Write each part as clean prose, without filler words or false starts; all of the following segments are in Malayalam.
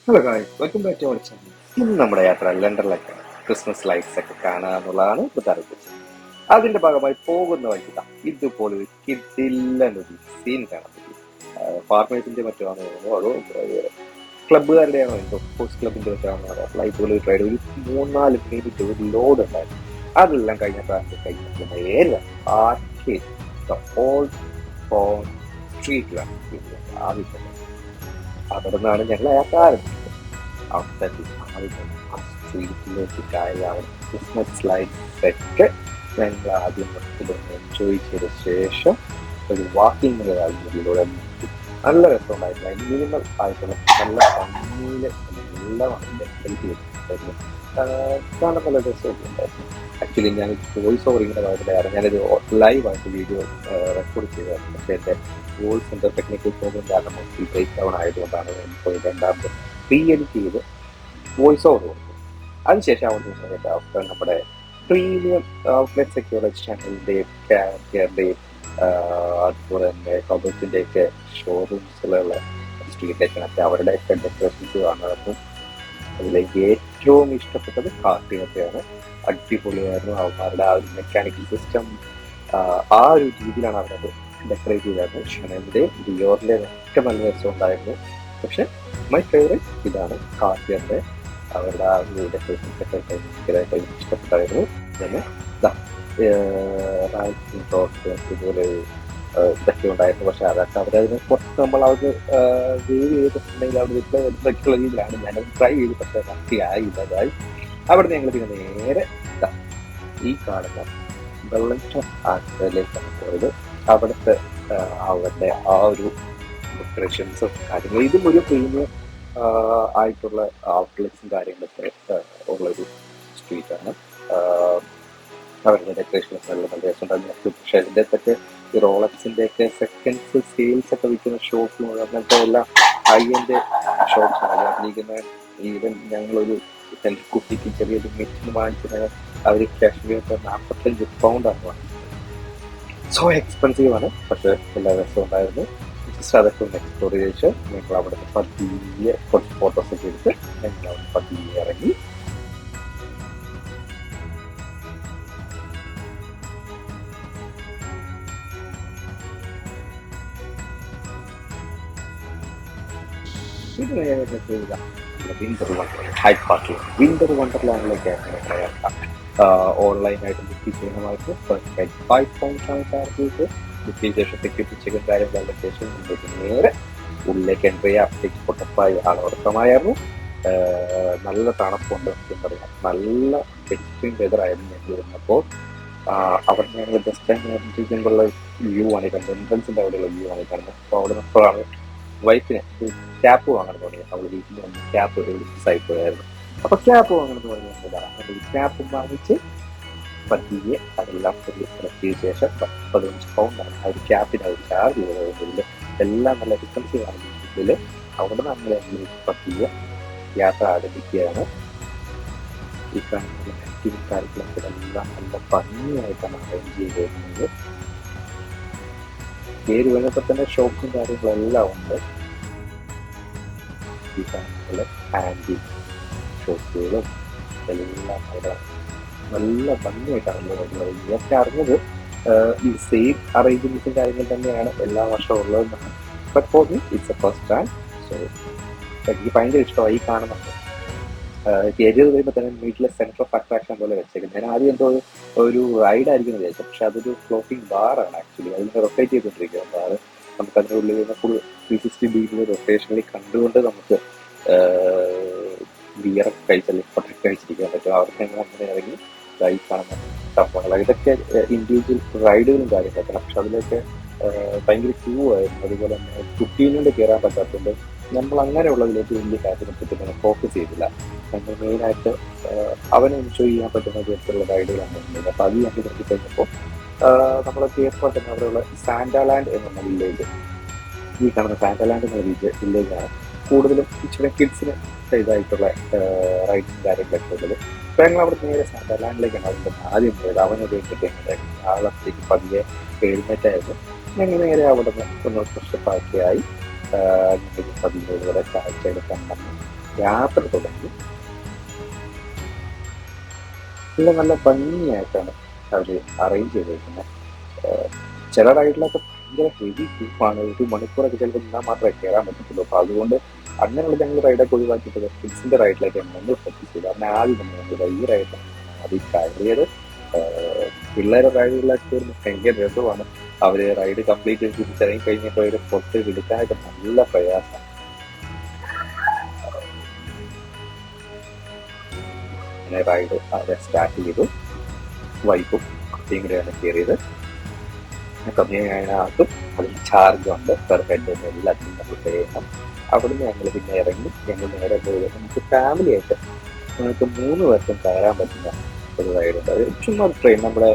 Hello guys, welcome back to our channel. ഇന്ന് നമ്മുടെ യാത്ര ലണ്ടനിലേക്കാണ്. ക്രിസ്മസ് ലൈറ്റ്സ് ഒക്കെ കാണുക എന്നുള്ളതാണ് ഇപ്പോഴത്തെ ഉദ്ദേശം. അതിന്റെ ഭാഗമായി പോകുന്ന വഴിക്ക് ഇതുപോലെ ഒരു കിഡില്ലൊരു സീൻ കാണാൻ പറ്റി. ഫാർമേഴ്സിന്റെ മറ്റാണോ അതോ ക്ലബ്ബുകാരുടെയാണോ എന്തോ സ്പോർട്സ് ക്ലബിന്റെ മറ്റാണോ അപ്പോൾ ഇതുപോലെ ഒരു റൈഡ് ഒരു 3-4 മിനിറ്റ് ഒരു ലോഡ് ഉണ്ടായിരുന്നു. അതെല്ലാം കഴിഞ്ഞപ്പോൾ നേരെ ആർക്കേഡ് ഓൾഡ് ടൗൺ സ്ട്രീറ്റിലാണ് ആവശ്യം. അവിടെ നിന്നാണ് ഞങ്ങൾ യാത്ര ആരംഭിച്ചത്. അവിടുത്തെ സ്ട്രീറ്റിലേക്ക് കയറി അവിടെ ക്രിസ്മസ് ലൈറ്റ് സെറ്റ് ഞങ്ങൾ ആദ്യം മൊത്തത്തിലൊന്ന് എൻജോയ് ചെയ്ത ശേഷം ഒരു വാക്കിംഗ് മുതലൂടെ നല്ല രസമുണ്ടായിരുന്നു. അതിന് മിനിമൽ ആയിട്ടുള്ള നല്ല ഭംഗിയിൽ നല്ല ഹെൽത്തി കാണാൻ നല്ല രസമൊക്കെ ഉണ്ടായിരുന്നു. ആക്ച്വലി ഞാൻ വോയിസ് ഓവർ ഇങ്ങനെ കാര്യത്തിലായിരുന്നു. ഞാനൊരു ലൈവായിട്ട് വീഡിയോ റെക്കോർഡ് ചെയ്തായിരുന്നു. പക്ഷേ എൻ്റെ വോയിസ് എൻ്റെ ടെക്നിക്കൽ പ്രോബ്ലം കാരണം ബ്രേക്ക് ഡൗൺ ആയതുകൊണ്ടാണ് ഇപ്പോൾ രണ്ടാമത് റീ എഡിറ്റ് ചെയ്ത് വോയിസ് ഓവർ കൊടുക്കും. അതിനുശേഷം അവിടെ നമ്മുടെ പ്രീമിയം ഔട്ട്ലെറ്റ്സ് ഒക്കെയുള്ള ചാനലിൻ്റെയും ക്യാരക്ടറിൻ്റെയും അതുപോലെ തന്നെ കബത്തിൻ്റെ ഒക്കെ ഷോറൂംസിലുള്ള സ്ട്രീറ്റിലേക്കാണ് അവരുടെയൊക്കെ ഡെക്കറേഷൻസ് കാണുന്നത്. അതിലേക്ക് ഏറ്റവും ഇഷ്ടപ്പെട്ടത് കാർട്ടിനൊക്കെയാണ്. അടിപൊളിയായിരുന്നു. അവന്മാരുടെ ആ ഒരു മെക്കാനിക്കൽ സിസ്റ്റം ആ ഒരു രീതിയിലാണ് അവരത് ഡെക്കറേറ്റ് ചെയ്തായിരുന്നു. ഷണലിൻ്റെ ഡിയോറിൻ്റെ ഒക്കെ നല്ല രസമുണ്ടായിരുന്നു. പക്ഷെ മൈ ഫേവറേറ്റ് ഇതാണ് കാർട്ടിയറിൻ്റെ. അവരുടെ ആ ഒരു ഡെക്കറേഷൻസ് ഒക്കെ ഭയങ്കരമായിട്ട് ഇഷ്ടപ്പെട്ടായിരുന്നു. പിന്നെ ഇതുപോലെ ഇതൊക്കെ ഉണ്ടായിരുന്നു. പക്ഷെ അതൊക്കെ അവരതിനെ കുറച്ച് നമ്മൾ അവർക്ക് വേവ് ചെയ്തിട്ടുണ്ടെങ്കിൽ അവിടെ വീട്ടിൽ വരുന്നൊക്കെയുള്ള രീതിയിലാണ് ഞാനത് ട്രൈ ചെയ്ത്. പക്ഷെ വൃത്തിയായില്ല. അതായി അവിടെ ഞങ്ങൾ പിന്നെ നേരെ ഈ കാണുന്ന വെള്ളറ്റം ആശുപത്രിയിലേക്കാണ് പോയത്. അവിടുത്തെ അവരുടെ ആ ഒരു ഡെക്കറേഷൻസും കാര്യങ്ങളും ഇതും ഒരു പ്രീമിയം ആയിട്ടുള്ള ഔട്ട്ലെറ്റ്സും കാര്യങ്ങളൊക്കെ ഉള്ളൊരു സ്ട്രീറ്റാണ്. അവരുടെ ഡെക്കറേഷൻസ് നല്ല നല്ല രസമുണ്ടായിരുന്നു. പക്ഷേ അതിൻ്റെ ഒക്കെ ഈ റോളക്സിൻ്റെ ഒക്കെ സെക്കൻഡ്സ് സെയിൽസ് ഒക്കെ വിൽക്കുന്ന ഷോപ്പും അങ്ങനത്തെ എല്ലാം ഹൈ എൻഡ് ഷോപ്പ്സാണ് അതിലിരിക്കുന്ന. ഈവൻ ഞങ്ങളൊരു കുട്ടിക്ക് ചെറിയൊരു മെഷീൻ വാങ്ങിച്ചത് അവർ കാശ്മീർ £45 വാങ്ങിച്ചത്. സോ എക്സ്പെൻസീവ് ആണ്, പക്ഷെ എല്ലാ രസവും ഉണ്ടായിരുന്നു. ജസ്റ്റ് അതൊക്കെ ഒന്ന് എക്സ്പ്ലോർ ചെയ്ത് ഞങ്ങൾ അവിടെ പതിയെ കുറച്ച് ഫോട്ടോസൊക്കെ എടുത്ത് ഞങ്ങൾ അവിടെ പതിയെ ഇറങ്ങി. ഇത് നേരെ ചെയ്ത വിന്റർ വണ്ടർലാൻഡ് ഹൈഡ് പാർക്കിൽ വിന്റർ വണ്ടർലാൻഡിലേക്കായിരുന്നു ഞങ്ങളുടെ യാത്ര. ഓൺലൈനായിട്ട് ബുക്ക് ചെയ്യണമായിട്ട് £5 ചാർജ് ചെയ്ത് ബുക്ക് ചെയ്ത ശേഷം സെക്യൂരിറ്റി ചെക്കും കാര്യങ്ങളുടെ ശേഷം മുമ്പോട്ട് നേരെ ഉള്ളിലേക്ക് എൻ്റർ ചെയ്യുക. അപ്ഡേറ്റ് പൊട്ടപ്പായി ആളോടക്കമായിരുന്നു. നല്ല തണുപ്പുണ്ട്. എന്താ പറയുക, നല്ല എക്സ്ട്രീം വെതർ ആയിരുന്നു ഞങ്ങൾ ഇരുന്നപ്പോൾ. അവിടെ ഞങ്ങൾ ജസ്റ്റ് ടൈം വ്യൂ ആണ് കാണുന്നത്. എൻട്രൻസിൻ്റെ അവിടെയുള്ള വ്യൂ ആണ് കാണുന്നത്. അപ്പോൾ അവിടെ നിന്നപ്പോഴാണ് വൈഫിന് ക്യാപ്പ് വാങ്ങാൻ തുടങ്ങി. അവൾ വീട്ടിൽ വന്ന് ക്യാപ്പ് സൈറ്റ് പോയായിരുന്നു. അപ്പോൾ ക്യാപ്പ് വാങ്ങണം എന്ന് പറഞ്ഞാൽ ക്യാപ്പ് വാങ്ങിച്ച് പതിയെ അതെല്ലാം സെലക്ട് ചെയ്ത ശേഷം £15 ആ ഒരു ക്യാപ്പിന് അവർ ചാർജ് ചെയ്തതിൽ എല്ലാം നല്ല എക്സ്പെൻസീവ് ആണ് ഇതിൽ. അവിടെ നമ്മൾ പതിയെ യാത്ര ആരംഭിക്കുകയാണ്. ഈ കാണുന്ന ആക്ടിവിറ്റി കാര്യങ്ങളൊക്കെ എല്ലാം നല്ല ഭംഗിയായിട്ടാണ് അറേഞ്ച് ചെയ്തിരുന്നത്. കയറി വന്നപ്പോൾ തന്നെ ഷോപ്പും കാര്യങ്ങളെല്ലാം ഉണ്ട്. ഈ കാണുന്ന ആൻറ്റി ഷോപ്പുകളും എല്ലാം അവിടെ നല്ല ഭംഗിയായിട്ടാണ് ഉള്ളത്. ഇതൊക്കെ അറിഞ്ഞത് ഈ സെയിം അറേഞ്ച്മെന്റ്സും കാര്യങ്ങൾ തന്നെയാണ് എല്ലാ വർഷവും ഉള്ളതെന്നാണ്. But for me it's a first time. So എനിക്ക് ഭയങ്കര ഇഷ്ടമായി. ഈ കാണുന്നുണ്ട് കയറി കഴിയുമ്പോൾ തന്നെ വീട്ടിലെ സെൻറ്റർ ഓഫ് അട്രാക്ഷൻ പോലെ വെച്ചേക്കുന്നത്. ഞാൻ ആദ്യം എന്തോ ഒരു റൈഡായിരിക്കും വിചാരിച്ചു. പക്ഷെ അതൊരു ഫ്ലോട്ടിംഗ് ബാറാണ് ആക്ച്വലി. അതിന് റൊട്ടേറ്റ് ചെയ്തുകൊണ്ടിരിക്കുകയാണ് ബാറ്. നമുക്ക് അതിൻ്റെ ഉള്ളിൽ നിന്ന് ഫുൾ 360 ഡിഗ്രി റൊട്ടേഷനിൽ കണ്ടുകൊണ്ട് നമുക്ക് ബിയറൊക്കെ കഴിച്ചല്ലേ പ്രൊട്ടക്ട് കഴിച്ചിരിക്കാൻ പറ്റും. അവർക്ക് അങ്ങനെ ഇറങ്ങി ഈ കാണുന്ന സംഭവങ്ങൾ ഇതൊക്കെ ഇൻഡിവിജ്വൽ റൈഡുകളും കാര്യങ്ങളൊക്കെ. പക്ഷെ അതിലൊക്കെ ഭയങ്കര ക്യൂ ആയിരുന്നു. അതുപോലെ തന്നെ കുട്ടീനോട് കയറാൻ പറ്റാത്തതുകൊണ്ട് നമ്മൾ അങ്ങനെയുള്ളതിലേക്ക് വലിയ കാര്യത്തിനെ ഫോക്കസ് ചെയ്തില്ല. നമ്മൾ മെയിനായിട്ട് അവനെ എൻജോയ് ചെയ്യാൻ പറ്റുന്ന വിധത്തിലുള്ള റൈഡുകളാണ് വരുന്നത്. അപ്പോൾ അത് ഞങ്ങൾ നിർത്തി കഴിഞ്ഞപ്പോൾ നമ്മൾ കയറുമ്പോൾ തന്നെ അവിടെയുള്ള സാന്റാലാൻഡ് എന്നുള്ള വില്ലേജ്, ഈ കാണുന്ന സാന്റാലാൻഡ് എന്ന വില്ലേജാണ് കൂടുതലും ഇച്ചിരി കിഡ്സിന് ഇതായിട്ടുള്ള റൈഡ്സും കാര്യങ്ങളൊക്കെ ഉള്ളത്. അപ്പോൾ ഞങ്ങൾ അവിടെ നേരെ സാന്റാലാൻഡിലേക്കാണ് അതിൻ്റെ ആദ്യം പോയത്. അവനൊരു എൻ്റർടൈൻമെൻറ്റ് ആളത്തേക്ക് പതിയെ എഴുന്നേറ്റായിരുന്നു. ഞങ്ങൾ നേരെ അവിടെ നിന്ന് ഒന്ന് ഫ്രഷപ്പാക്കിയായി ഞങ്ങൾ പതിയെ ഇവിടെ കാഴ്ചകൾ കണ്ടെന്ന് യാത്ര തുടങ്ങി. നല്ല ഭംഗിയായിട്ടാണ് അവർ അറേഞ്ച് ചെയ്തിരിക്കുന്നത്. ചില റൈഡിലൊക്കെ ഭയങ്കര ഹെവി ക്യൂപ്പാണ്. 1 മണിക്കൂറൊക്കെ ചിലപ്പോൾ നിന്നാൽ മാത്രമേ കയറാൻ പറ്റത്തുള്ളൂ. അപ്പോൾ അതുകൊണ്ട് അങ്ങനെയുള്ള ഞങ്ങൾ റൈഡൊക്കെ ഒഴിവാക്കിയിട്ട് കിഡ്സിൻ്റെ റൈഡിലേക്കാണ് ഞങ്ങൾ ഫോക്കസ് ചെയ്തത്. അതിന് ആദ്യം തന്നെ ഞങ്ങൾ ഈ റൈഡിലാണ് ആദ്യം കയറിയത്. പിള്ളേരെ റൈഡുകളിലൊക്കെ ഒരു ഭയങ്കര രസമാണ്. അവർ റൈഡ് കംപ്ലീറ്റ് ചെയ്ത് തിരിച്ചിറങ്ങി കഴിഞ്ഞപ്പോൾ അവർ പുറത്ത് എടുക്കാനൊക്കെ നല്ല പ്രയാസമാണ്. അങ്ങനെ റൈഡ് അവിടെ സ്റ്റാർട്ട് ചെയ്തു. വൈഫും കുട്ടിയും കൂടെയാണ് കയറിയത്. കമ്മിയായതിനകത്തും അതിന് ചാർജുണ്ട്, പെർ ഹെഡ് എല്ലാത്തിനും നമ്മൾ പേ ചെയ്യണം. അവിടുന്ന് ഞങ്ങൾ പിന്നെ ഇറങ്ങി ഞങ്ങൾ നേരെ പോയത് നമുക്ക് ഫാമിലി ആയിട്ട് നമുക്ക് 3 പേർക്കും കയറാൻ പറ്റുന്ന ഒരു റൈഡുണ്ട്. അത് ചുമ്മാ ഒരു ട്രെയിൻ, നമ്മുടെ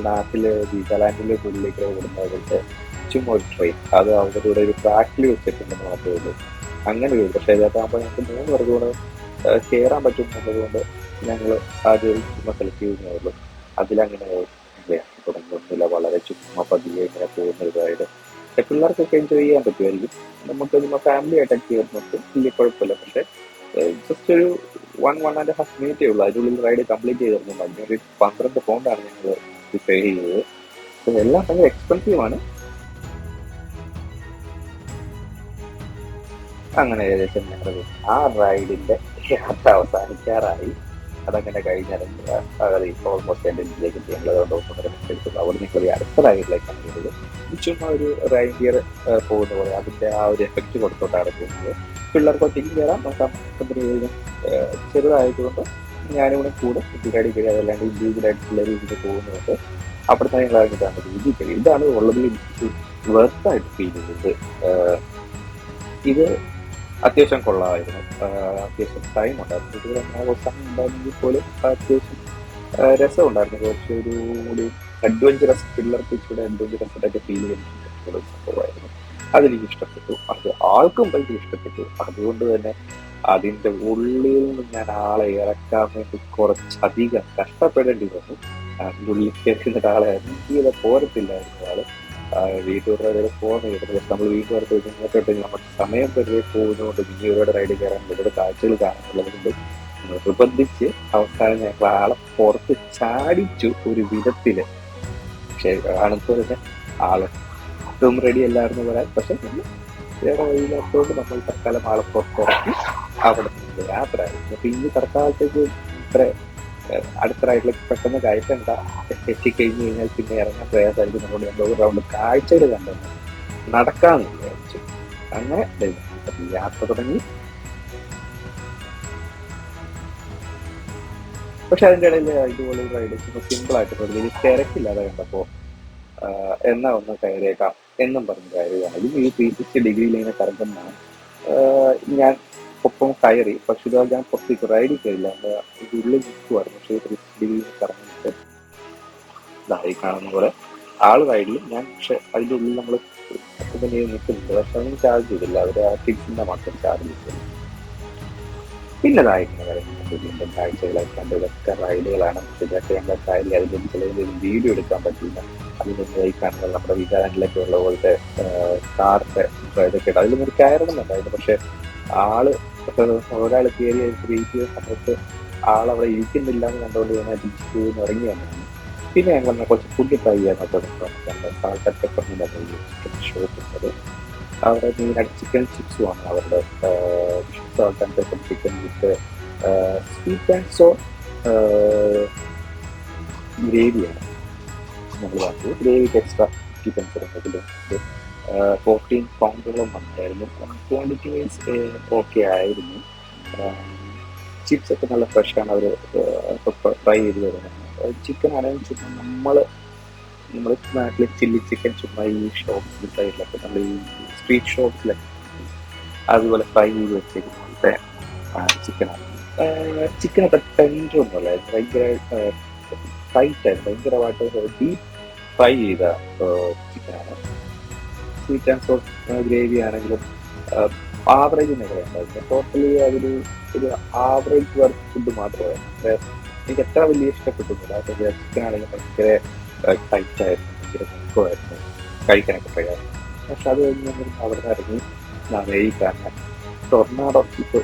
നാട്ടിൽ വീഗാലാൻഡിൽ ഉള്ളിലേക്ക് വിടുന്നവർക്ക് ചുമ്മാ ഒരു ട്രെയിൻ, അത് അവരുടെ ഒരു ട്രാക്കിൽ വെച്ചിട്ടുണ്ടെന്ന് മാത്രമേ ഉള്ളൂ. അങ്ങനെ ഒരു പക്ഷേ ഇതിനകത്താകുമ്പോൾ ഞങ്ങൾക്ക് 3 പേർക്ക് കൂടെ കയറാൻ പറ്റും എന്നുള്ളതുകൊണ്ട് ഞങ്ങൾ ആദ്യം ചുമ്മാ സെലക്ട് ചെയ്യുന്നേ ഉള്ളൂ. അതിലങ്ങനെ തുടങ്ങുന്നില്ല, വളരെ ചുമ്മാ പതിയെ ഇങ്ങനെ പോകുന്ന ഒരു റൈഡ്. പിള്ളേർക്കൊക്കെ എൻജോയ് ചെയ്യാൻ പറ്റുമായിരിക്കും. നമുക്ക് നമ്മൾ ഫാമിലി ആയിട്ടൊക്കെ ചെയ്യുന്നത് വലിയ കുഴപ്പമില്ല. പക്ഷേ ജസ്റ്റ് ഒരു 1.5 മിനിറ്റേ ഉള്ളൂ അതിനുള്ളിൽ റൈഡ് കംപ്ലീറ്റ് ചെയ്തിരുന്നു. അതിനൊരു 12 പൗണ്ടാണ് ഞങ്ങൾ പേ ചെയ്തത്. എല്ലാം ഭയങ്കര എക്സ്പെൻസീവാണ്. അങ്ങനെ ഏകദേശം ഞങ്ങൾ ആ റൈഡിന്റെ യാത്ര അവസാനിക്കാറായി. അതങ്ങനെ കഴിഞ്ഞിറങ്ങുക ഓൾമോസ്റ്റ് എൻ്റെ ഇതിലേക്ക് ഞങ്ങൾ എടുക്കുന്നത്. അവിടെ നിങ്ങൾ അടുത്ത റൈഡിലേക്കാണ് വരുന്നത്. ചുമ്മാ ഒരു റൈഡിയർ പോകുന്ന പോലെ അതിൻ്റെ ആ ഒരു എഫക്റ്റ് കൊടുത്തോട്ടാണ് പോകുന്നത്. പിള്ളേർക്ക് ഒറ്റയ്ക്ക് കയറാം, കമ്പനി ചെറുതായതുകൊണ്ട് ഞാനിവിടെ കൂടെ കുട്ടികാടി കയറി, അതല്ലാണ്ട് ഇൻഡിവിജ്വലായിട്ടുള്ള രീതിയിൽ പോകുന്നുണ്ട്. അവിടുത്തെ ഞങ്ങൾ ഇറങ്ങിയിട്ടാണ് രീതിയിൽ കയറി. ഇതാണ് ഉള്ളതിൽ വെർത്തായിട്ട് ഫീൽ ചെയ്തത്. ഇത് അത്യാവശ്യം കൊള്ളാമായിരുന്നു. അത്യാവശ്യം ടൈം ഉണ്ടായിരുന്നു. ഇത് അവസാനം ഉണ്ടായിരുന്നെങ്കിൽ പോലും അത്യാവശ്യം രസമുണ്ടായിരുന്നു. കുറച്ചൊരു കൂടി അഡ്വഞ്ചറസ്, പിള്ളേർക്ക് ഇച്ചിരി അഡ്വഞ്ചറസ് ആയിട്ടൊക്കെ ഫീൽ ചെയ്യുന്ന സംഭവമായിരുന്നു. അതെനിക്ക് ഇഷ്ടപ്പെട്ടു. അത് ആൾക്കും ഭയങ്കര ഇഷ്ടപ്പെട്ടു. അതുകൊണ്ട് തന്നെ അതിൻ്റെ ഉള്ളിൽ നിന്ന് ഞാൻ ആളെ ഇറക്കാൻ വേണ്ടി കുറച്ചധികം കഷ്ടപ്പെടേണ്ടി വന്നു. അതിൻ്റെ ഉള്ളിൽ കയറ്റുന്ന ഒരാളെ എനിക്ക് പോരത്തില്ലായിരുന്നു. ആള് വീട്ടുകാരുടെ പോകുന്ന കിട്ടുന്നത്. പക്ഷെ നമ്മൾ വീട്ടുകാർക്ക് ഇങ്ങോട്ടോട്ട് നമുക്ക് സമയം വെറുതെ പോകുന്നതുകൊണ്ട് പിന്നെ ഇവരുടെ റൈഡ് കയറാൻ ഇവരുടെ കാഴ്ചകൾ കാണാനുള്ളത് കൊണ്ട് നിർബന്ധിച്ച് അവസാനം ഞങ്ങൾ ആളെ പുറത്ത് ചാടിച്ചു ഒരു വിധത്തില്. പക്ഷെ കാണുമ്പോൾ തന്നെ ആള് അതും റെഡി അല്ലായിരുന്നു വരാൻ. പക്ഷെ വേറെ വഴിയില്ലാത്തതുകൊണ്ട് നമ്മൾ തൽക്കാലം ആളെ പുറത്തിറക്കി അവിടെ നിന്ന് യാത്ര ആയിരുന്നു. അപ്പൊ ഇനി തൽക്കാലത്തേക്ക് ഇത്ര അടുത്ത റൈഡിലേക്ക് പെട്ടെന്ന് കയറ്റണ്ട, എത്തിക്കഴിഞ്ഞ് കഴിഞ്ഞാൽ പിന്നെ ഇറങ്ങാൻ പ്രയാസമായിരിക്കും. നമ്മൾ ഒരു റൗണ്ട് കാഴ്ചകൾ കണ്ടെന്ന് നടക്കാമെന്ന് വിചാരിച്ചു. അങ്ങനെ യാത്ര തുടങ്ങി. പക്ഷെ അതിൻ്റെ ഇടയിൽ ഇതുപോലെ ഒരു റൈഡ് സിമ്പിൾ ആയിട്ട് വലിയ തിരക്കില്ലാതെ കണ്ടപ്പോൾ എന്നാ ഒന്ന് കയറിയേക്കാം എന്നും പറഞ്ഞ് കയറുകയാണെങ്കിൽ ഈ 360 ഡിഗ്രിയിൽ ഇങ്ങനെ കറങ്ങുന്നതാണ്. ഞാൻ ഒപ്പം കയറി. പക്ഷെ ഇത് ഞാൻ പുറത്തേക്ക് റൈഡിൽ കയറില്ല, ഇത് ഉള്ളിൽ നിൽക്കുമായിരുന്നു. പക്ഷേ 360 ഡിഗ്രിയിൽ കറങ്ങിയിട്ട് ഇതായി കാണുന്ന പോലെ ആള് റൈഡിലും ഞാൻ. പക്ഷെ അതിൻ്റെ ഉള്ളിൽ നമ്മൾ നിൽക്കുന്നുണ്ട്. പക്ഷെ അതിന് ചാർജ് ചെയ്തില്ല, അവർ ആ ടിക്സിൻ്റെ മാത്രം ചാർജ് ചെയ്തില്ല. പിന്നെ ഇതായിരിക്കുന്ന കാര്യങ്ങൾ കാഴ്ചകളൊക്കെ കണ്ട് ഇതൊക്കെ റൈഡുകളാണ്. ഇതൊക്കെ ഞങ്ങളുടെ കാര്യം അതിൻ്റെ ചിലതിൽ വീഡിയോ എടുക്കാൻ പറ്റില്ല. അതിൻ്റെ ഈ കാണുന്നത് നമ്മുടെ വീഗാലാൻഡിലൊക്കെ ഉള്ള പോലത്തെ കാറിൻ്റെ ഇതൊക്കെ ഉണ്ട്. അതിലൊന്നും കയറണമെന്നുണ്ടായിരുന്നു. പക്ഷെ ഒരാൾ കയറി ക്രിയേറ്റ് ചെയ്യുന്ന സമയത്ത് ആളവിടെ ഇരിക്കുന്നില്ല എന്ന് കണ്ടുകൊണ്ട് ഞാൻ തിരിച്ചു ഇറങ്ങി വന്നതാണ്. പിന്നെ ഞങ്ങൾ കുറച്ച് ഫുഡ് ട്രൈ ചെയ്യാൻ നോക്കുന്നത്. സാൾട്ടൊക്കെ പറഞ്ഞിട്ടുണ്ടായിരുന്നു ചിക്കൻ ഷോപ്പ് ഉള്ളത്. അവരുടെ മെയിനായിട്ട് ചിക്കൻ ചിപ്സുമാണ് അവരുടെ salt and pepper chicken with sweet and sour ഗ്രേവിയാണ് നമ്മൾ വാങ്ങിയത്. ഗ്രേവിക്ക് എക്സ്ട്രാ 50 pence എന്തെങ്കിലും 14 പൗണ്ടോളം വന്നിട്ടായിരുന്നു. ക്വാണ്ടിറ്റി വൈസ് ഓക്കെ ആയിരുന്നു. ചിപ്സ് ഒക്കെ നല്ല ഫ്രഷാണ് അവർ ഫ്രൈ ചെയ്ത് തരുന്നത്. ചിക്കൻ ആണെങ്കിൽ ചുമ്മാ നമ്മുടെ നാട്ടിൽ ചില്ലി ചിക്കൻ ചുമ്മാ ഈ ഷോപ്സിൽ സൈഡിലൊക്കെ നമ്മൾ ഈ സ്ട്രീറ്റ് ഷോപ്സിലൊക്കെ അതുപോലെ ഫ്രൈ ചെയ്ത് വെച്ചേക്കുന്നത്തെ ചിക്കനാണ്. ചിക്കൻ അത്ര ടെൻഡർ ഒന്നുമല്ലായിരുന്നു, ഭയങ്കര ടൈറ്റായിരുന്നു, ഭയങ്കരമായിട്ട് ഡീപ്പ് ഫ്രൈ ചെയ്ത ചിക്കനാണ്. സ്വീറ്റ് ആൻഡ് സോർ ഗ്രേവി ആണെങ്കിലും ആവറേജ് നിലയുണ്ടായിരുന്നു. ടോട്ടലി ഒരു ആവറേജ് വർക്ക് ഫുഡ് മാത്രമായിരുന്നു. എനിക്ക് എത്ര വലിയ ഇഷ്ടപ്പെട്ടിട്ടില്ല. ചിക്കൻ ആണെങ്കിലും ഭയങ്കര ടൈറ്റായിരുന്നു, ഭയങ്കര മുഖമായിരുന്നു, കഴിക്കാനൊക്കെ പ്രയാസം. പക്ഷെ അത് കഴിഞ്ഞ് അവിടെ നിന്ന് ഇറങ്ങി ഈ കാണുന്ന ടൊർണാഡോ ഷിപ്പ്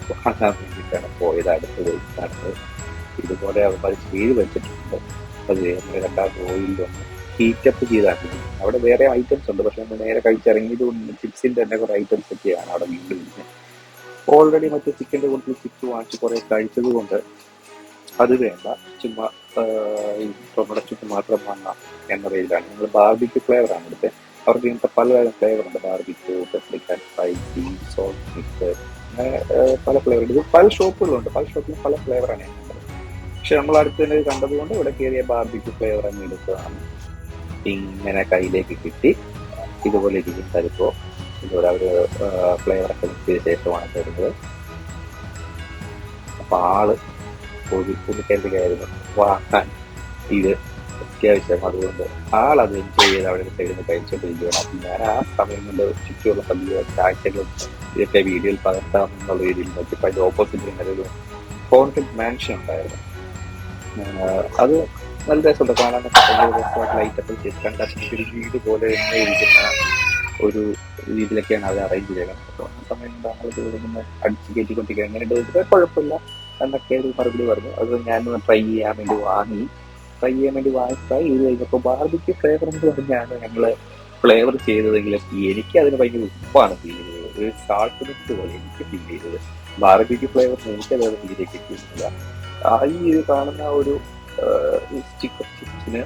വാങ്ങാൻ വേണ്ടിയിട്ടാണ് പോയത്. അടുത്ത് പോയി നടന്നത് ഇതുപോലെ അവന്മാർ ചെയ്ത് വെച്ചിട്ടുണ്ട്. അത് നമ്മൾ രണ്ടാമത് ഓയിലൊന്ന് ഹീറ്റപ്പ് ചെയ്താണ്. അവിടെ വേറെ ഐറ്റംസ് ഉണ്ട്, പക്ഷെ നമ്മൾ നേരെ കഴിച്ചിറങ്ങിയത് കൊണ്ട് ചിപ്സിൻ്റെ തന്നെ കുറേ ഐറ്റംസ് ഒക്കെയാണ് അവിടെ വീണ്ടും ഇരിക്കുന്നത്. ഓൾറെഡി മറ്റേ ചിക്കൻ്റെ കൂട്ടത്തിൽ ചിപ്സ് വാങ്ങിച്ച് കുറേ കഴിച്ചത് കൊണ്ട് അത് വേണ്ട, ചുമ്മാ നമ്മുടെ ചുറ്റും മാത്രം വാങ്ങാം എന്ന പേരിലാണ് ഞങ്ങൾ ബാർബിക്യൂ ഫ്ലേവറാണ് എടുത്തത്. അവർക്ക് ഇങ്ങനത്തെ പലതരം ഫ്ലേവറുണ്ട്, ബാർബിക്യൂ, പെപ്രിക്കൻ, സ്പൈസി, സോൾട്ട് മിക്സ്, അങ്ങനെ പല ഫ്ലേവർ. ഇത് പല ഷോപ്പുകളുണ്ട്, പല ഷോപ്പിലും പല ഫ്ലേവറാണ് ഞാൻ കണ്ടത്. പക്ഷെ നമ്മൾ അടുത്ത് തന്നെ കണ്ടതുകൊണ്ട് ഇവിടെ കയറിയ ബാർബിക്യൂ ഫ്ലേവർ അങ്ങ് എടുത്തതാണ്. ഇങ്ങനെ കയ്യിലേക്ക് കിട്ടി ഇതുപോലെ ഇരിക്കും തരുമ്പോൾ. ഇതുപോലെ അവർ ഫ്ലേവറൊക്കെ മിക്സ് ചെയ്ത ശേഷമാണ് തരുന്നത്. അപ്പോൾ ആള് ഒരു കരുതുകയായിരുന്നു വാങ്ങാൻ ഇത് അത്യാവശ്യം. അതുകൊണ്ട് ആളത് എൻജോയ് ചെയ്ത് അവിടെ സൈഡിൽ നിന്ന് കഴിച്ചുകൊണ്ടിരിക്കുകയാണ്. അപ്പം ഞാൻ ആ സമയം കൊണ്ട് ചുറ്റുമുള്ള പല കാഴ്ചകളും ഇതൊക്കെ വീഡിയോയിൽ പകർത്താമെന്നുള്ള രീതിയിൽ നോക്കിയപ്പോൾ അതിൻ്റെ ഓപ്പോസിറ്റ് ഒരു കോൺക്രീറ്റ് മാൻഷൻ ഉണ്ടായിരുന്നു. അത് നല്ല രസമുണ്ട് കാണാനൊക്കെ. ഭയങ്കര രസമായിട്ട് ലൈറ്റൊക്കെ ചെയ്ത് കണ്ടാൽ ഒരു വീട് പോലെ തന്നെ ഇരിക്കുന്ന ഒരു രീതിയിലൊക്കെയാണ് അവർ അറേഞ്ച് ചെയ്തത്. അപ്പോൾ ആ സമയം താങ്കൾക്ക് ഇങ്ങനെ അടിച്ച് കയറ്റിക്കൊണ്ടിരിക്കുക എങ്ങനെയുണ്ട് കുഴപ്പമില്ല എന്നൊക്കെ ഒരു മറുപടി പറഞ്ഞു. അത് ഞാനൊന്ന് ട്രൈ ചെയ്യാൻ വേണ്ടി വാങ്ങിച്ചാൽ ഇത് കഴിഞ്ഞപ്പോൾ ബാർബിക്യൂ ഫ്ലേവർ എന്ന് പറഞ്ഞാണ് ഞങ്ങൾ ഫ്ലേവർ ചെയ്തതെങ്കിലും എനിക്ക് അതിന് ഭയങ്കര ഉപ്പാണ് ഫീൽ ചെയ്തത്. ഒരു സാൾട്ട് മിക്സ് പോലെ എനിക്ക് ഫീൽ ചെയ്തത്. ബാർബിക്യൂ ഫ്ലേവർ എനിക്കത് ഫീലേക്ക് കിട്ടുന്നില്ല. ഈ ഇത് കാണുന്ന ഒരു ചിക്കൻ ചിപ്സിന്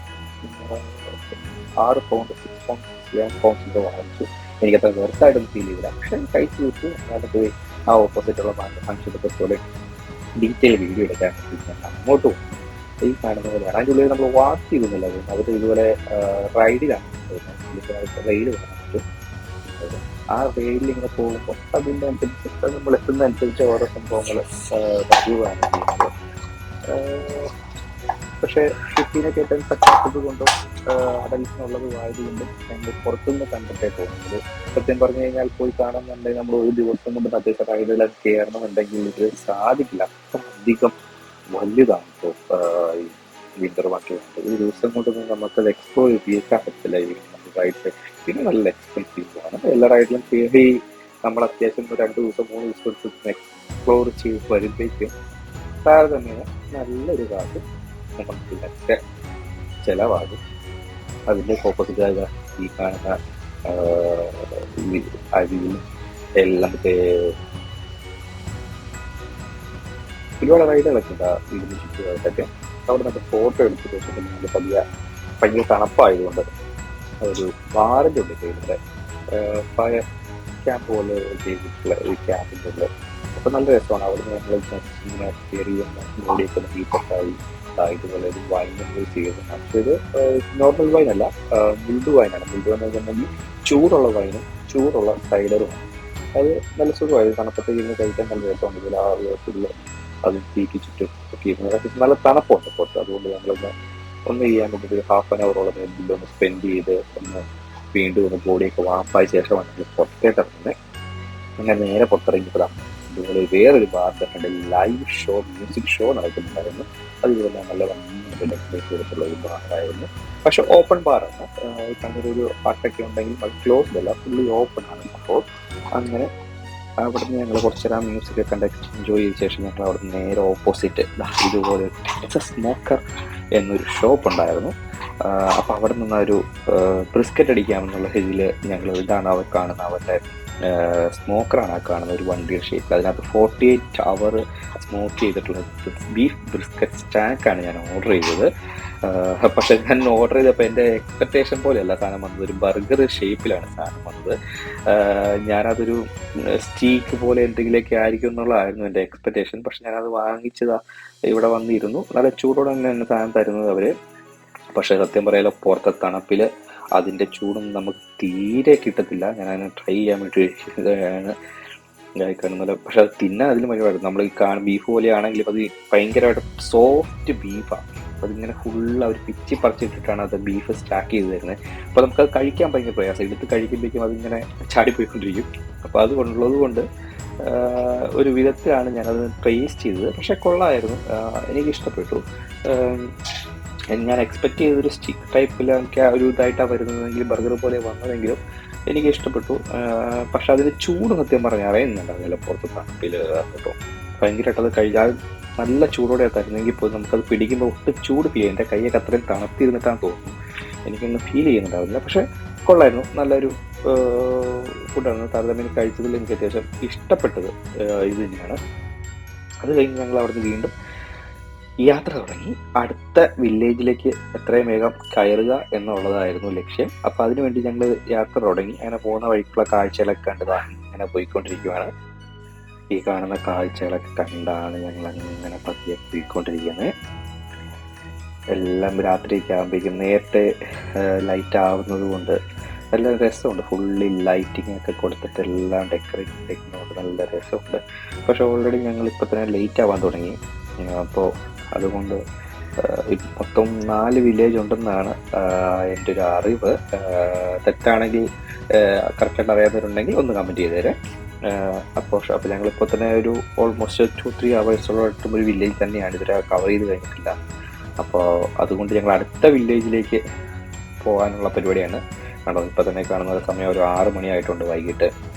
6 പൗണ്ട് 6 പൗണ്ട് 7 പൗണ്ട്സിൻ്റെ വാങ്ങിച്ചു. എനിക്കത്ര വെറുതായിട്ടൊന്നും ഫീൽ ചെയ്തില്ല. പക്ഷെ കഴിച്ച് വിട്ടു. ഞാനത് ആ ഓപ്പോസിറ്റുള്ള ഫംഗ്ഷനൊക്കെ പോലെ ഡീറ്റെയിൽ വീഡിയോ എടുക്കാൻ വേണ്ടി ഞാൻ അങ്ങോട്ട് പോകും. ഈ കാണുന്ന പോലെയാണ്. അതിൻ്റെ ഉള്ളിൽ നമ്മൾ വാക്ക് ചെയ്തൊന്നുമില്ല. അവർ ഇതുപോലെ റൈഡിലാണ് റെയിൽ വന്നിട്ട് ആ റെയിലിൽ ഇങ്ങനെ പോകുമ്പോൾ അതിൻ്റെ അനുസരിച്ച് നമ്മൾ എത്തുന്നതനുസരിച്ച് ഓരോ സംഭവങ്ങൾ വരുവാണ് ചെയ്യുന്നത്. പക്ഷേ ഷിപ്പിനെ കയറ്റാൻ പറ്റാത്തത് കൊണ്ടും അടൽസിനുള്ളത് ആയതുകൊണ്ടും ഞങ്ങൾ പുറത്തുനിന്ന് കണ്ടിട്ടേ പോകുന്നത്. സത്യം പറഞ്ഞു കഴിഞ്ഞാൽ പോയി കാണുന്നുണ്ടെങ്കിൽ നമ്മൾ ഒരു ദിവസം കൊണ്ട് മറ്റേ റൈഡിലൊക്കെ കയറണമെന്നുണ്ടെങ്കിൽ ഇത് സാധിക്കില്ല. അധികം വലുതാണ് ഇപ്പോൾ ഈ വിന്റർ വണ്ടിയുണ്ട്. ഒരു ദിവസം കൊണ്ടൊന്നും നമുക്കത് എക്സ്പ്ലോർ ചെയ്യാൻ പറ്റില്ല ഈ റൈഡ്. പിന്നെ നല്ല എക്സ്പെൻസീവാണ്. എല്ലാ റൈഡിലും കയറി നമ്മൾ അത്യാവശ്യം 2 ദിവസം 3 ദിവസം എടുത്ത് എക്സ്പ്ലോർ ചെയ്ത് വരുമ്പോഴേക്കും താരതമ്യേന നല്ലൊരു കാര്യം നമുക്ക് ഇതിനൊക്കെ ചിലവാകും. അതിൻ്റെ ഓപ്പോസിറ്റായ ഈ കാണുന്ന അരിയും എല്ലാം ഒരുപാട് റൈഡുകളൊക്കെ ഉണ്ട് ഇതിന് ചുറ്റുമായിട്ടൊക്കെ. അവിടെ നിന്ന് ഫോട്ടോ എടുത്ത് വെച്ചിട്ടുണ്ടെങ്കിൽ ഭയങ്കര തണുപ്പായതുകൊണ്ട് ഒരു ബാറിൻ്റെ ഉണ്ട് ഇതിൻ്റെ ഫയർ ക്യാമ്പ് പോലെ ചെയ്തിട്ടുള്ള ഒരു ക്യാമ്പിൻ്റെ ഉള്ളിൽ. അപ്പോൾ നല്ല രസമാണ്. അവിടെ നിന്ന് ഞങ്ങൾ ഇങ്ങനെ കയറി ബോഡിയൊക്കെ ഹീറ്റൊക്കെയായി ഇതുപോലെ ഒരു വൈനും യൂസ് ചെയ്യുന്നത്. പക്ഷേ ഇത് നോർമൽ വൈനല്ല, മുൾഡ് വൈനാണ്. മുൾഡ് വൈൻ എന്ന് പറഞ്ഞിട്ടുണ്ടെങ്കിൽ ചൂടുള്ള വൈനും ചൂടുള്ള സൈഡറുമാണ്. അത് നല്ല സുഖമായി തണുപ്പത്തേക്ക് ഇരുന്ന് കഴിക്കാൻ നല്ല രസമുണ്ട്. ഇതിൽ ആ ഫുള്ള് അതും തീക്ക് ചുറ്റും ഒക്കെ ഇരുന്ന് നല്ല തണുപ്പുണ്ട് പുറത്ത്. അതുകൊണ്ട് ഒന്ന് ചെയ്യാൻ വേണ്ടി ഒരു ½ an hour ഒന്ന് സ്പെൻഡ് ചെയ്ത് വീണ്ടും ഒന്ന് ബോഡിയൊക്കെ വാപ്പായ ശേഷമാണ് നമ്മൾ പുറത്തേക്ക് ഇറങ്ങുന്നത്. അങ്ങനെ നേരെ പുറത്തിറങ്ങിയപ്പോഴാണ് ഇതുപോലെ വേറൊരു ബാർ തന്നെ ലൈവ് ഷോ, മ്യൂസിക് ഷോ നടക്കുന്നുണ്ടായിരുന്നു. അതുപോലെ നല്ല ഭംഗിയായിട്ട് ഡെക്കറേറ്റ് ചെയ്തിട്ടുള്ള ഒരു ബാറായിരുന്നു. പക്ഷെ ഓപ്പൺ ബാറാണ്. കണ്ണൂരൊരു പാട്ടൊക്കെ ഉണ്ടെങ്കിൽ അത് ക്ലോസ്ഡ് അല്ല, ഫുള്ളി ഓപ്പൺ ആണ്. അപ്പോൾ അങ്ങനെ അവിടെ നിന്ന് ഞങ്ങൾ കുറച്ച് നേരം മ്യൂസിക് കണ്ട് എൻജോയ് ചെയ്ത ശേഷം ഞങ്ങൾ അവിടെ നിന്ന് നേരെ ഓപ്പോസിറ്റ് ഇതുപോലെ ടെക്സസ് സ്മോക്കർ എന്നൊരു ഷോപ്പ് ഉണ്ടായിരുന്നു. അപ്പോൾ അവിടെ നിന്നൊരു ബ്രിസ്ക്കറ്റ് അടിക്കാമെന്നുള്ള ഇതിൽ ഞങ്ങൾ ഇതാണ് അവർ കാണുന്ന അവരുടെ സ്മോക്കറാണ് ആ കാണുന്ന ഒരു വണ്ടിയുടെ ഷേപ്പിൽ. അതിനകത്ത് 48 hour സ്മോക്ക് ചെയ്തിട്ടുള്ള ബീഫ് ബ്രിസ്ക്കറ്റ് സ്റ്റാക്കാണ് ഞാൻ ഓർഡർ ചെയ്തത്. പക്ഷെ ഞാൻ ഓർഡർ ചെയ്തപ്പോൾ എൻ്റെ എക്സ്പെക്റ്റേഷൻ പോലെയല്ല സാധനം വന്നത്. ഒരു ബർഗർ ഷേപ്പിലാണ് സാധനം വന്നത്. ഞാനതൊരു സ്റ്റീക്ക് പോലെ എന്തെങ്കിലുമൊക്കെ ആയിരിക്കും എന്നുള്ളതായിരുന്നു എൻ്റെ എക്സ്പെക്റ്റേഷൻ. പക്ഷെ ഞാനത് വാങ്ങിച്ചതാ ഇവിടെ വന്നിരുന്നു. നല്ല ചൂടോടെ തന്നെ സാധനം തരുന്നത് അവർ. പക്ഷേ സത്യം പറയാലോ പുറത്തെ തണുപ്പിൽ അതിൻ്റെ ചൂടൊന്നും നമുക്ക് തീരെ കിട്ടത്തില്ല. ഞാനതിനെ ട്രൈ ചെയ്യാൻ വേണ്ടി കാണുന്നില്ല. പക്ഷെ അത് തിന്നാൻ അതിലും ഭയങ്കരമായിട്ട് നമ്മൾ ഈ ബീഫ് പോലെയാണെങ്കിലും അത് ഭയങ്കരമായിട്ട് സോഫ്റ്റ് ബീഫാണ്. അതിങ്ങനെ ഫുള്ള് അവർ പിച്ചി പറിച്ചിട്ടിട്ടാണ് അത് ബീഫ് സ്റ്റാക്ക് ചെയ്ത് തരുന്നത്. അപ്പോൾ നമുക്കത് കഴിക്കാൻ ഭയങ്കര പ്രയാസം. എടുത്ത് കഴിക്കുമ്പോഴേക്കും അതിങ്ങനെ ചാടിപ്പോയിക്കൊണ്ടിരിക്കും. അപ്പോൾ അതുകൊണ്ടുള്ളത് കൊണ്ട് ഒരു വിധത്തിലാണ് ഞാനത് ടേസ്റ്റ് ചെയ്തത്. പക്ഷെ കൊള്ളായിരുന്നു, എനിക്കിഷ്ടപ്പെട്ടു. ഞാൻ എക്സ്പെക്റ്റ് ചെയ്തൊരു സ്റ്റിക്ക് ടൈപ്പിലൊക്കെ ഒരു ഇതായിട്ടാണ് വരുന്നതെങ്കിൽ ബർഗർ പോലെ വന്നതെങ്കിലും എനിക്ക് ഇഷ്ടപ്പെട്ടു. പക്ഷെ അതിന് ചൂട് സത്യം പറഞ്ഞാൽ അറിയുന്നുണ്ടാവില്ല പുറത്ത് തണുപ്പിൽ കേട്ടോ. ഭയങ്കരമായിട്ട് അത് കഴിച്ചാൽ നല്ല ചൂടോടെ തരുന്നെങ്കിൽ പോലും നമുക്കത് പിടിക്കുമ്പോൾ ഒട്ടും ചൂട് ഫീൽ ചെയ്യും. എൻ്റെ കൈയൊക്കെ അത്രയും തണുത്തിരുന്നിട്ടാന്ന് തോന്നുന്നു, എനിക്കൊന്ന് ഫീൽ ചെയ്യുന്നുണ്ടാവില്ല. പക്ഷെ കൊള്ളായിരുന്നു, നല്ലൊരു ഫുഡാണ്. താരതമ്യം കഴിച്ചതിൽ എനിക്ക് അത്യാവശ്യം ഇഷ്ടപ്പെട്ടത് ഇത് തന്നെയാണ്. അത് കഴിഞ്ഞ് ഞങ്ങൾ അവിടുന്ന് വീണ്ടും യാത്ര തുടങ്ങി. അടുത്ത വില്ലേജിലേക്ക് എത്രയും വേഗം കയറുക എന്നുള്ളതായിരുന്നു ലക്ഷ്യം. അപ്പോൾ അതിനുവേണ്ടി ഞങ്ങൾ യാത്ര തുടങ്ങി. അങ്ങനെ പോകുന്ന വഴിക്കുള്ള കാഴ്ചകളൊക്കെ കണ്ടത് അങ്ങനെ പോയിക്കൊണ്ടിരിക്കുകയാണ്. ഈ കാണുന്ന കാഴ്ചകളൊക്കെ കണ്ടാണ് ഞങ്ങൾ അങ്ങനെ പതിയെ പോയിക്കൊണ്ടിരിക്കുന്നത്. എല്ലാം രാത്രിയൊക്കെ ആകുമ്പോഴേക്കും നേരത്തെ ലൈറ്റ് ആവുന്നത് കൊണ്ട് നല്ല രസമുണ്ട്. ഫുള്ളി ലൈറ്റിംഗ് ഒക്കെ കൊടുത്തിട്ട് എല്ലാം ഡെക്കറേറ്റ് ചെയ്യുന്നതുകൊണ്ട് നല്ല രസമുണ്ട്. പക്ഷെ ഓൾറെഡി ഞങ്ങൾ ഇപ്പോൾ തന്നെ ലേറ്റ് ആവാൻ തുടങ്ങി. അപ്പോൾ അതുകൊണ്ട് മൊത്തം 4 വില്ലേജ് ഉണ്ടെന്നാണ് എൻ്റെ ഒരു അറിവ്. തെറ്റാണെങ്കിൽ കറക്റ്റായിട്ട് അറിയാത്തവരുണ്ടെങ്കിൽ ഒന്ന് കമൻറ്റ് ചെയ്തേരെ. അപ്പോൾ ഞങ്ങളിപ്പോൾ തന്നെ ഒരു ഓൾമോസ്റ്റ് 2-3 അവേഴ്സോളായിട്ടും ഒരു വില്ലേജ് തന്നെയാണ് ഇതുവരെ കവർ ചെയ്ത് കഴിഞ്ഞിട്ടില്ല. അപ്പോൾ അതുകൊണ്ട് ഞങ്ങൾ അടുത്ത വില്ലേജിലേക്ക് പോകാനുള്ള പരിപാടിയാണ്. കാരണം ഇപ്പോൾ തന്നെ കാണുന്ന സമയം ഒരു 6 മണിയായിട്ടുണ്ട് വൈകിട്ട്.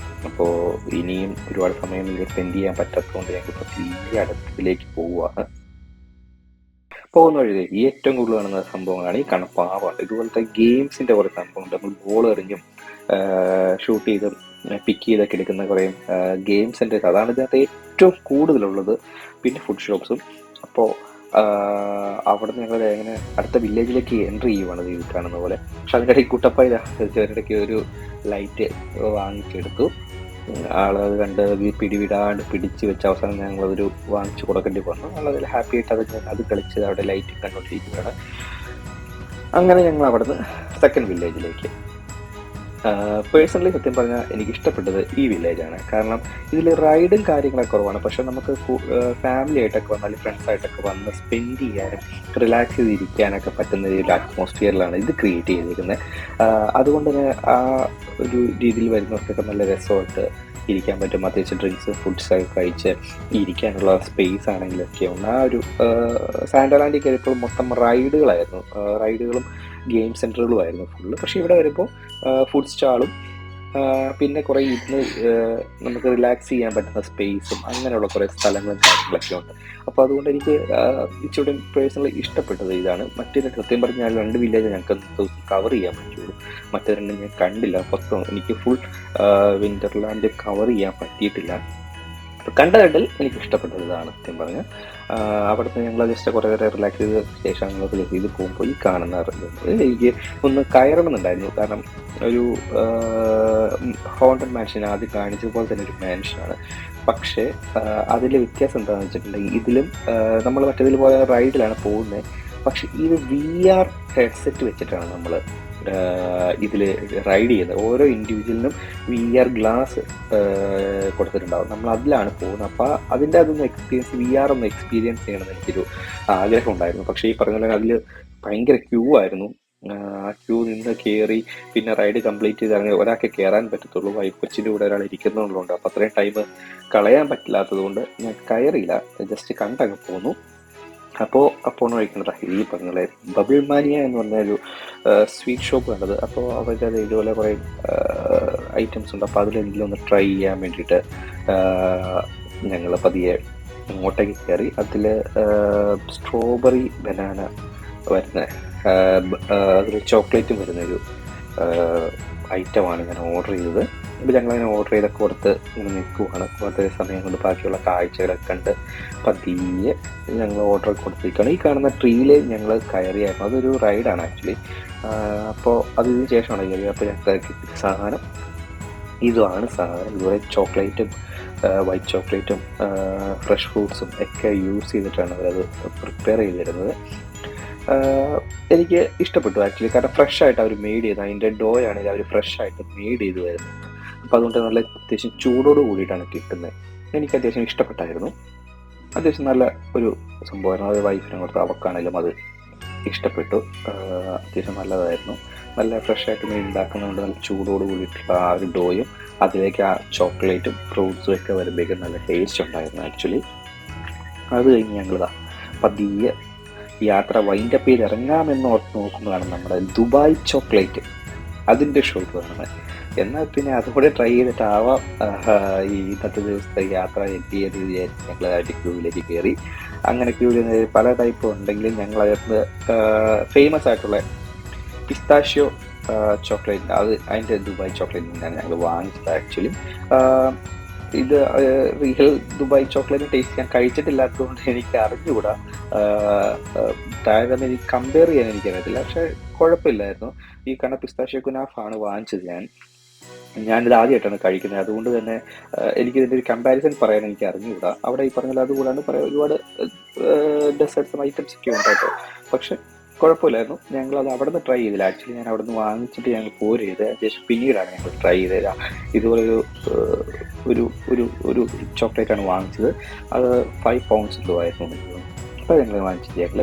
അപ്പോൾ ഇനിയും ഒരുപാട് സമയം ഇത് സ്പെൻഡ് ചെയ്യാൻ പറ്റാത്തതുകൊണ്ട് ഞങ്ങളിപ്പോൾ തീരെ അടുത്തതിലേക്ക് പോവുകയാണ്. പോകുന്ന വഴിയിലേക്ക് ഏറ്റവും കൂടുതൽ കാണുന്ന സംഭവങ്ങളാണ് ഈ കണപ്പാവാണ്. ഇതുപോലത്തെ ഗെയിംസിൻ്റെ കുറേ സംഭവമുണ്ട്. നമ്മൾ ബോൾ എറിഞ്ഞും ഷൂട്ട് ചെയ്തും പിക്ക് ചെയ്തൊക്കെ എടുക്കുന്ന കുറേ ഗെയിംസ് സെൻറ്റേഴ്സ്, അതാണ് ഇതിനകത്ത് ഏറ്റവും കൂടുതലുള്ളത്. പിന്നെ ഫുഡ് ഷോപ്സും. അപ്പോൾ അവിടെ നിന്ന് ഞങ്ങൾ എങ്ങനെ അടുത്ത വില്ലേജിലേക്ക് എൻട്രി ചെയ്യുവാണ് ഇത് കാണുന്ന പോലെ. പക്ഷെ അതിൻ്റെ ഇടയ്ക്ക് കുട്ടപ്പ ഇടയ്ക്ക് ഒരു ലൈറ്റ് വാങ്ങിച്ചെടുത്തു. ആളത് കണ്ട് പിടിവിടാണ്ട് പിടിച്ച് വെച്ച് അവസാനം ഞങ്ങളതൊരു വാങ്ങിച്ചു കൊടുക്കേണ്ടി വന്നു. ആളതിൽ ഹാപ്പി ആയിട്ട് അത് കളിച്ച് അവിടെ ലൈറ്റ് കണ്ടുകൊണ്ടിരിക്കുകയാണ്. അങ്ങനെ ഞങ്ങൾ അവിടുന്ന് സെക്കൻഡ് വില്ലേജിലേക്ക്. പേഴ്സണലി സത്യം പറഞ്ഞാൽ എനിക്ക് ഇഷ്ടപ്പെട്ടത് ഈ വില്ലേജാണ്. കാരണം ഇതിൽ റൈഡും കാര്യങ്ങളൊക്കെ കുറവാണ്. പക്ഷെ നമുക്ക് ഫാമിലി ആയിട്ടൊക്കെ വന്നാൽ ഫ്രണ്ട്സായിട്ടൊക്കെ വന്ന് സ്പെൻഡ് ചെയ്യാനും റിലാക്സ് ചെയ്തിരിക്കാനൊക്കെ പറ്റുന്ന ഒരു അറ്റ്മോസ്ഫിയറിലാണ് ഇത് ക്രിയേറ്റ് ചെയ്തിരിക്കുന്നത്. അതുകൊണ്ട് തന്നെ ആ ഒരു രീതിയിൽ വരുന്നവർക്കൊക്കെ നല്ല രസമായിട്ട് ഇരിക്കാൻ പറ്റും. അത്യാവശ്യം ഡ്രിങ്ക്സ് ഫുഡ്സൊക്കെ കഴിച്ച് ഇരിക്കാനുള്ള സ്പേസ് ആണെങ്കിലൊക്കെ ഉണ്ട്. ആ ഒരു സാൻഡോലാൻഡിൽ കയറിയപ്പോൾ മൊത്തം റൈഡുകളും ഗെയിം സെൻറ്ററുകളുമായിരുന്നു ഫുള്ള്. പക്ഷേ ഇവിടെ വരുമ്പോൾ ഫുഡ് സ്റ്റാളും പിന്നെ കുറേ ഇരുന്ന് നമുക്ക് റിലാക്സ് ചെയ്യാൻ പറ്റുന്ന സ്പേസും അങ്ങനെയുള്ള കുറേ സ്ഥലങ്ങളും കാര്യങ്ങളൊക്കെ ഉണ്ട്. അപ്പോൾ അതുകൊണ്ട് എനിക്ക് ഇച്ചിരി പേഴ്സണലി ഇഷ്ടപ്പെട്ടത് ഇതാണ്. മറ്റൊരു സത്യം പറഞ്ഞാൽ 2 വില്ലേജ് ഞങ്ങൾക്ക് ദിവസം കവർ ചെയ്യാൻ പറ്റുള്ളൂ. മറ്റേ 2 ഞാൻ കണ്ടില്ല. മൊത്തം എനിക്ക് ഫുൾ വിൻ്റർലാൻഡ് കവർ ചെയ്യാൻ പറ്റിയിട്ടില്ല. കണ്ടിൽ എനിക്ക് ഇഷ്ടപ്പെട്ടത് ഇതാണ് സത്യം പറഞ്ഞാൽ. അവിടുത്തെ ഞങ്ങൾ ജസ്റ്റ് കുറേ നേരം റിലാക്സ് ചെയ്ത ശേഷം ഞങ്ങൾ ചെയ്ത് പോകുമ്പോൾ ഈ കാണുന്ന എനിക്ക് ഒന്ന് കയറണമെന്നുണ്ടായിരുന്നു. കാരണം ഒരു ഹോണ്ടഡ് മാൻഷൻ ആദ്യം കാണിച്ചതുപോലെ തന്നെ ഒരു മാൻഷനാണ്. പക്ഷേ അതിൽ വ്യത്യാസം എന്താണെന്ന് വെച്ചിട്ടുണ്ടെങ്കിൽ ഇതിലും നമ്മൾ മറ്റേതിൽ പോലെ റൈഡിലാണ് പോകുന്നത്. പക്ഷെ ഇത് VR ഹെഡ്സെറ്റ് വെച്ചിട്ടാണ് നമ്മൾ ഇതിൽ റൈഡ് ചെയ്യുന്നത്. ഓരോ ഇൻഡിവിജ്വലിനും VR ഗ്ലാസ് കൊടുത്തിട്ടുണ്ടാവും. നമ്മൾ അതിലാണ് പോകുന്നത്. അപ്പോൾ അതിൻ്റെ അതൊന്ന് VR ഒന്ന് എക്സ്പീരിയൻസ് ചെയ്യണമെന്ന് എനിക്കൊരു ആഗ്രഹം ഉണ്ടായിരുന്നു. പക്ഷേ ഈ പറഞ്ഞ പോലെ അതിൽ ഭയങ്കര ക്യൂ ആയിരുന്നു. ആ ക്യൂ നിന്ന് കയറി പിന്നെ റൈഡ് കംപ്ലീറ്റ് ചെയ്ത് ഒരാൾക്ക് കയറാൻ പറ്റത്തുള്ളൂ. കൊച്ചിൻ്റെ കൂടെ ഒരാൾ ഇരിക്കുന്നതുകൊണ്ട്. അപ്പോൾ അത്രയും ടൈം കളയാൻ പറ്റില്ലാത്തത് കൊണ്ട് ഞാൻ കയറിയില്ല, ജസ്റ്റ് കണ്ടങ്ങ് പോന്നു. അപ്പോൾ കഴിക്കുന്നത് ഈ പറഞ്ഞ ബബിൾ മാനിയ എന്ന് പറഞ്ഞൊരു സ്വീറ്റ് ഷോപ്പ് കണ്ടത്. അപ്പോൾ അവർക്ക് അത് ഇതുപോലെ കുറേ ഐറ്റംസ് ഉണ്ട്. അപ്പോൾ അതിലെന്തെങ്കിലും ഒന്ന് ട്രൈ ചെയ്യാൻ വേണ്ടിയിട്ട് ഞങ്ങൾ പതിയെ അങ്ങോട്ടേക്ക് കയറി. അതിൽ സ്ട്രോബെറി ബനാന വരുന്ന അതിൽ ചോക്ലേറ്റും വരുന്നൊരു ഐറ്റമാണ് ഞാൻ ഓർഡർ ചെയ്തത്. ഇപ്പോൾ ഞങ്ങളതിനെ ഓർഡർ ചെയ്തൊക്കെ കൊടുത്ത് ഇങ്ങനെ നിൽക്കുവാണ്. കുറച്ച് സമയം കൊണ്ട് ബാക്കിയുള്ള കാഴ്ചകളൊക്കെ കണ്ട് പതിയെ ഞങ്ങൾ ഓർഡർ കൊടുത്തിരിക്കുകയാണ്. ഈ കാണുന്ന ട്രീയിൽ ഞങ്ങൾ കയറിയായിരുന്നു. അതൊരു റൈഡാണ് ആക്ച്വലി. അപ്പോൾ അതിന് ശേഷമാണ് കയറിയത്. അപ്പോൾ ഞങ്ങൾക്ക് കിട്ടിയ സാധനം ഇതുപോലെ ചോക്ലേറ്റും വൈറ്റ് ചോക്ലേറ്റും ഫ്രഷ് ഫ്രൂട്ട്സും ഒക്കെ യൂസ് ചെയ്തിട്ടാണ് അവരത് പ്രിപ്പയർ ചെയ്തിരുന്നത്. എനിക്ക് ഇഷ്ടപ്പെട്ടു ആക്ച്വലി. കാരണം ഫ്രഷ് ആയിട്ട് അവർ മെയ്ഡ് ചെയ്ത്, അതിൻ്റെ ഡോ ആണെങ്കിൽ അവർ ഫ്രഷ് ആയിട്ട് മെയ്ഡ് ചെയ്ത് വരുന്നത്. അപ്പോൾ അതുകൊണ്ട് നല്ല അത്യാവശ്യം ചൂടോട് കൂടിയിട്ടാണ് കിട്ടുന്നത്. എനിക്ക് അത്യാവശ്യം ഇഷ്ടപ്പെട്ടായിരുന്നു. അത്യാവശ്യം നല്ല ഒരു സംഭവമായിരുന്നു. അത് വൈഫിനെ കൊടുത്ത് അവക്കാണെങ്കിലും അത് ഇഷ്ടപ്പെട്ടു. അത്യാവശ്യം നല്ലതായിരുന്നു. നല്ല ഫ്രഷ് ആയിട്ട് മെയ്ഡ് ഉണ്ടാക്കുന്നതുകൊണ്ട് നല്ല ചൂടോട് കൂടിയിട്ടുള്ള ആ ഒരു ഡോയും അതിലേക്ക് ആ ചോക്ലേറ്റും ഫ്രൂട്ട്സും ഒക്കെ വരുമ്പോഴേക്കും നല്ല ടേസ്റ്റ് ഉണ്ടായിരുന്നു ആക്ച്വലി. അത് കഴിഞ്ഞ് ഞങ്ങളിതാ പതിയെ യാത്ര വൈൻഡപ്പ് ചെയ്ത് ഇറങ്ങാമെന്ന് ഓർത്ത് നോക്കുന്നതാണ് നമ്മുടെ ദുബായ് ചോക്ലേറ്റ്. അതിൻ്റെ ഷോപ്പ് കാണുന്നത്. എന്നാൽ പിന്നെ അതുകൂടെ ട്രൈ ചെയ്തിട്ടാവാം ഈ ഇന്നത്തെ ദിവസത്തെ യാത്ര എൻഡ് ചെയ്ത് വിചാരിച്ച് ഞങ്ങൾ ക്യൂവിലേക്ക് കയറി. അങ്ങനെ ക്യൂവിൽ പല ടൈപ്പ് ഉണ്ടെങ്കിലും ഞങ്ങൾ അതിനകത്ത് ഫേമസ് ആയിട്ടുള്ള പിസ്താഷ്യോ ചോക്ലേറ്റ്, അതിൻ്റെ ദുബായ് ചോക്ലേറ്റ് തന്നെയാണ് ഞങ്ങൾ വാങ്ങിച്ചത്. ആക്ച്വലി ഇത് റിയൽ ദുബായ് ചോക്ലേറ്റ് ടേസ്റ്റ് ഞാൻ കഴിച്ചിട്ടില്ലാത്തതുകൊണ്ട് എനിക്ക് അറിഞ്ഞുകൂടാ, താരതമ്യം എനിക്ക് കമ്പയർ ചെയ്യാൻ എനിക്കറിയത്തില്ല. പക്ഷെ കുഴപ്പമില്ലായിരുന്നു. ഈ കണ്ട പിസ്താഷ്യോ കുനാഫാണ് വാങ്ങിച്ചത്. ഞാനിത് ആദ്യമായിട്ടാണ് കഴിക്കുന്നത്, അതുകൊണ്ട് തന്നെ എനിക്കിതിൻ്റെ ഒരു കമ്പാരിസൺ പറയാൻ എനിക്ക് അറിഞ്ഞുകൂടാ. അവിടെ ഈ പറഞ്ഞാൽ അതുകൂടാണ്ട് പറയാൻ ഒരുപാട് ഡെസേർട്ട്സും ഐറ്റംസ് ഒക്കെ ഉണ്ട് കേട്ടോ. പക്ഷെ കുഴപ്പമില്ലായിരുന്നു. ഞങ്ങളത് അവിടെ നിന്ന് ട്രൈ ചെയ്തില്ല. ആക്ച്വലി ഞാൻ അവിടെ നിന്ന് വാങ്ങിച്ചിട്ട് ഞങ്ങൾ പോര് ചെയ്ത് ശേഷം പിന്നീടാണ് ഞങ്ങൾ ട്രൈ ചെയ്തത്. ഇതുപോലൊരു ഒരു ഒരു ഒരു ചോക്ലേറ്റാണ് വാങ്ങിച്ചത്. അത് 5 പൗണ്ട്സ് എന്തോ ആയിരുന്നു. അപ്പോൾ ഞങ്ങൾ വാങ്ങിച്ചിട്ട് ഞങ്ങൾ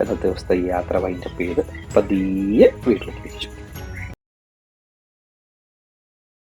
ഇന്നത്തെ ദിവസത്തെ യാത്ര വൈൻഡപ്പ് ചെയ്ത് പതിയെ വീട്ടിലേക്ക് തിരിച്ചു.